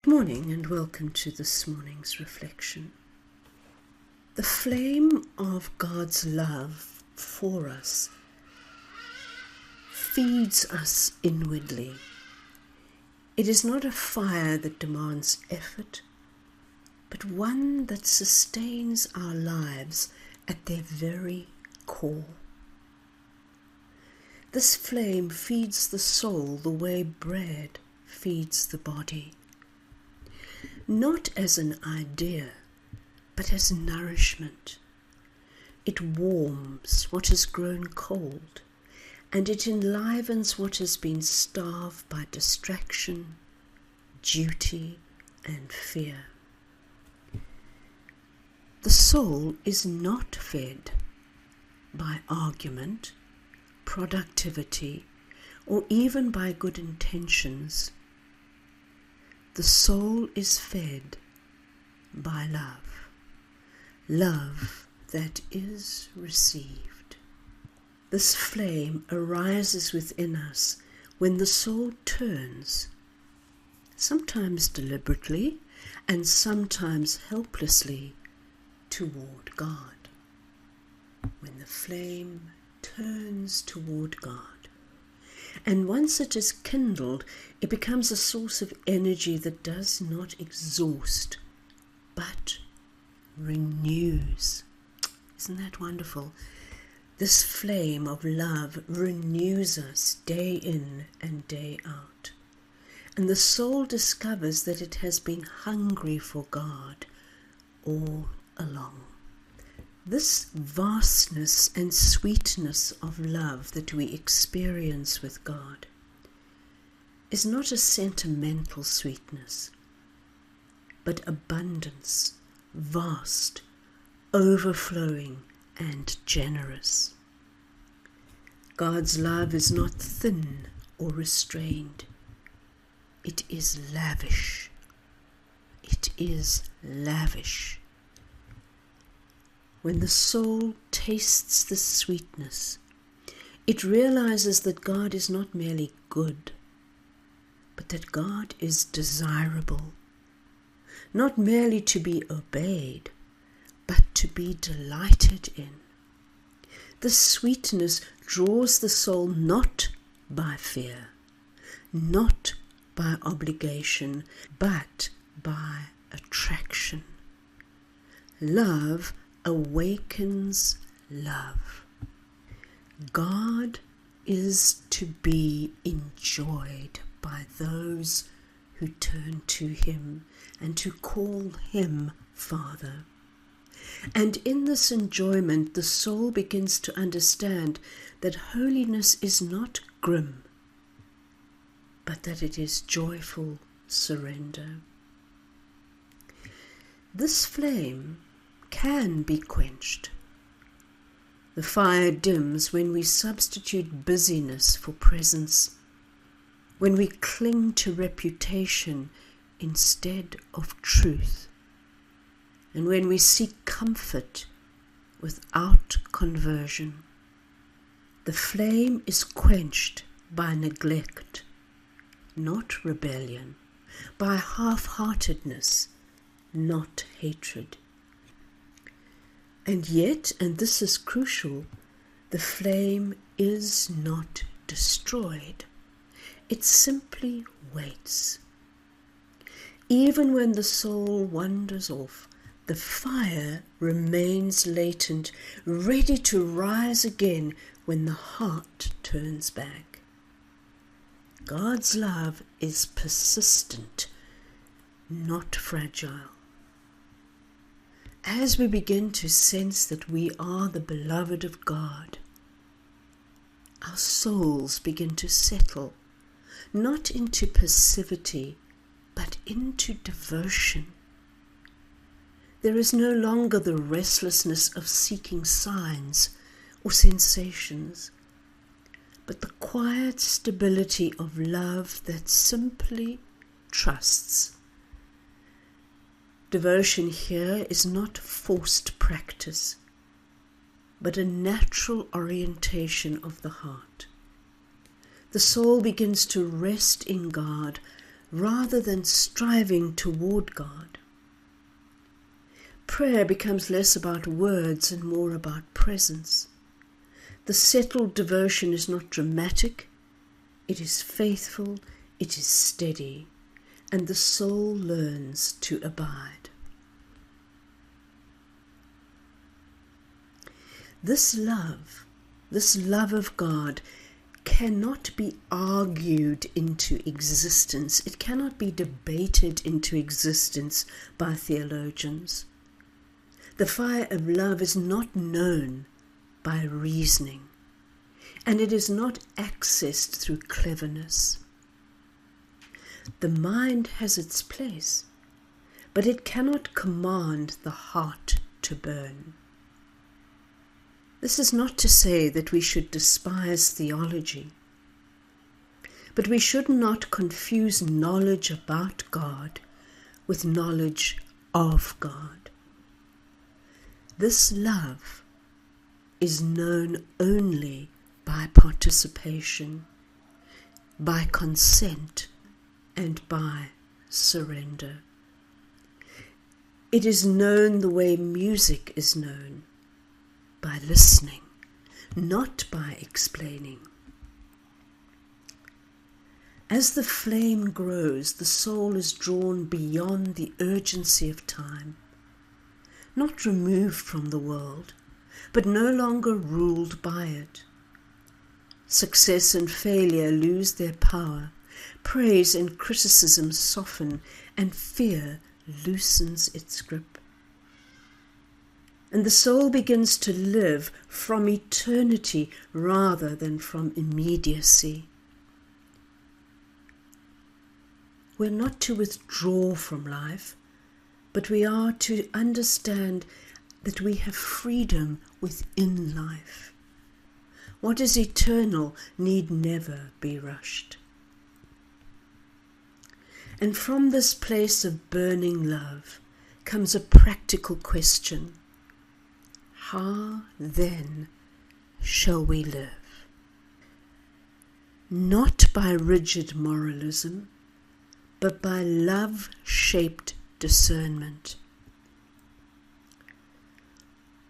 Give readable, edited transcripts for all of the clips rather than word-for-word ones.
morning and welcome to this morning's reflection. The flame of God's love for us feeds us inwardly. It is not a fire that demands effort, but one that sustains our lives at their very core. This flame feeds the soul the way bread feeds the body. Not as an idea, but as nourishment. It warms what has grown cold, and it enlivens what has been starved by distraction, duty, and fear. The soul is not fed by argument, productivity, or even by good intentions. The soul is fed by love, love that is received. This flame arises within us when the soul turns, sometimes deliberately and sometimes helplessly, toward God. When the flame turns toward God, and once it is kindled, it becomes a source of energy that does not exhaust, but renews. Isn't that wonderful? This flame of love renews us day in and day out. And the soul discovers that it has been hungry for God all along. This vastness and sweetness of love that we experience with God is not a sentimental sweetness, but abundance, vast, overflowing, and generous. God's love is not thin or restrained. It is lavish. It is lavish. When the soul tastes this sweetness, it realizes that God is not merely good, but that God is desirable, not merely to be obeyed, but to be delighted in. This sweetness draws the soul not by fear, not by obligation, but by attraction. Love awakens love. God is to be enjoyed by those who turn to Him and to call Him Father. And in this enjoyment, the soul begins to understand that holiness is not grim, but that it is joyful surrender. This flame can be quenched. The fire dims when we substitute busyness for presence, when we cling to reputation instead of truth, and when we seek comfort without conversion. The flame is quenched by neglect, not rebellion, by half-heartedness, not hatred. And yet, and this is crucial, the flame is not destroyed. It simply waits. Even when the soul wanders off, the fire remains latent, ready to rise again when the heart turns back. God's love is persistent, not fragile. As we begin to sense that we are the beloved of God, our souls begin to settle, not into passivity, but into devotion. There is no longer the restlessness of seeking signs or sensations, but the quiet stability of love that simply trusts. Devotion here is not forced practice, but a natural orientation of the heart. The soul begins to rest in God, rather than striving toward God. Prayer becomes less about words and more about presence. The settled devotion is not dramatic, it is faithful, it is steady, and the soul learns to abide. This love of God, cannot be argued into existence. It cannot be debated into existence by theologians. The fire of love is not known by reasoning, and it is not accessed through cleverness. The mind has its place, but it cannot command the heart to burn. This is not to say that we should despise theology, but we should not confuse knowledge about God with knowledge of God. This love is known only by participation, by consent, and by surrender. It is known the way music is known, by listening, not by explaining. As the flame grows, the soul is drawn beyond the urgency of time, not removed from the world, but no longer ruled by it. Success and failure lose their power, praise and criticism soften, and fear loosens its grip. And the soul begins to live from eternity rather than from immediacy. We're not to withdraw from life, but we are to understand that we have freedom within life. What is eternal need never be rushed. And from this place of burning love comes a practical question. How then shall we live? Not by rigid moralism, but by love-shaped discernment.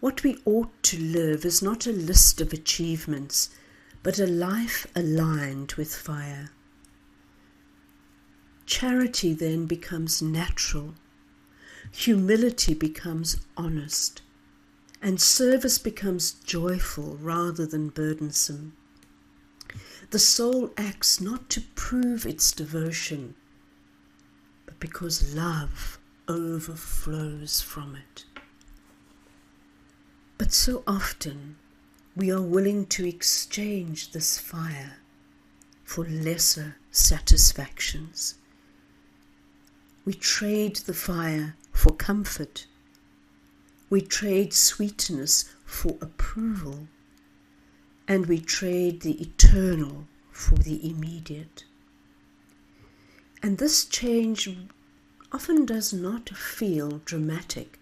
What we ought to live is not a list of achievements, but a life aligned with fire. Charity then becomes natural, humility becomes honest, and service becomes joyful rather than burdensome. The soul acts not to prove its devotion, but because love overflows from it. But so often we are willing to exchange this fire for lesser satisfactions. We trade the fire for comfort. We trade sweetness for approval, and we trade the eternal for the immediate. And this change often does not feel dramatic.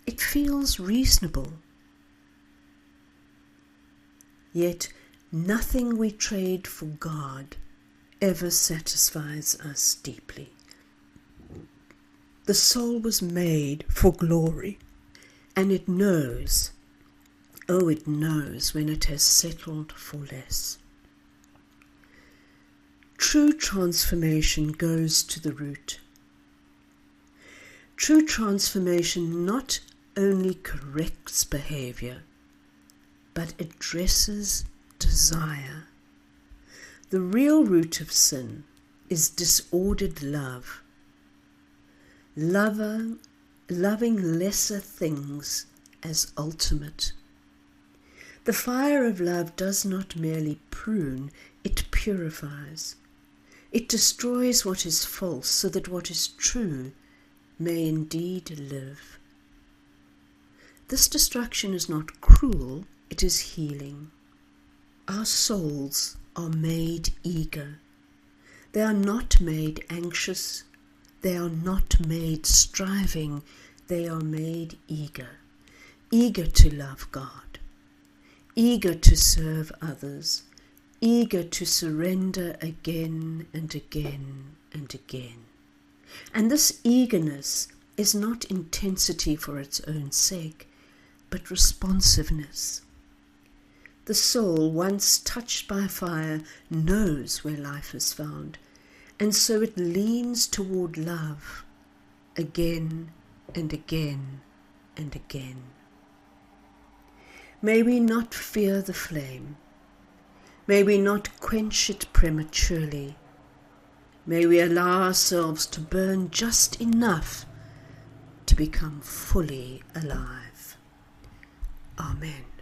It feels reasonable. Yet nothing we trade for God ever satisfies us deeply. The soul was made for glory. And it knows when it has settled for less. True transformation goes to the root. True transformation not only corrects behavior, but addresses desire. The real root of sin is disordered love. Loving lesser things as ultimate. The fire of love does not merely prune, it purifies. It destroys what is false so that what is true may indeed live. This destruction is not cruel, it is healing. Our souls are made eager. They are not made anxious. They are not made striving, they are made eager, eager to love God, eager to serve others, eager to surrender again and again and again. And this eagerness is not intensity for its own sake, but responsiveness. The soul, once touched by fire, knows where life is found, and so it leans toward love again and again and again. May we not fear the flame. May we not quench it prematurely. May we allow ourselves to burn just enough to become fully alive. Amen.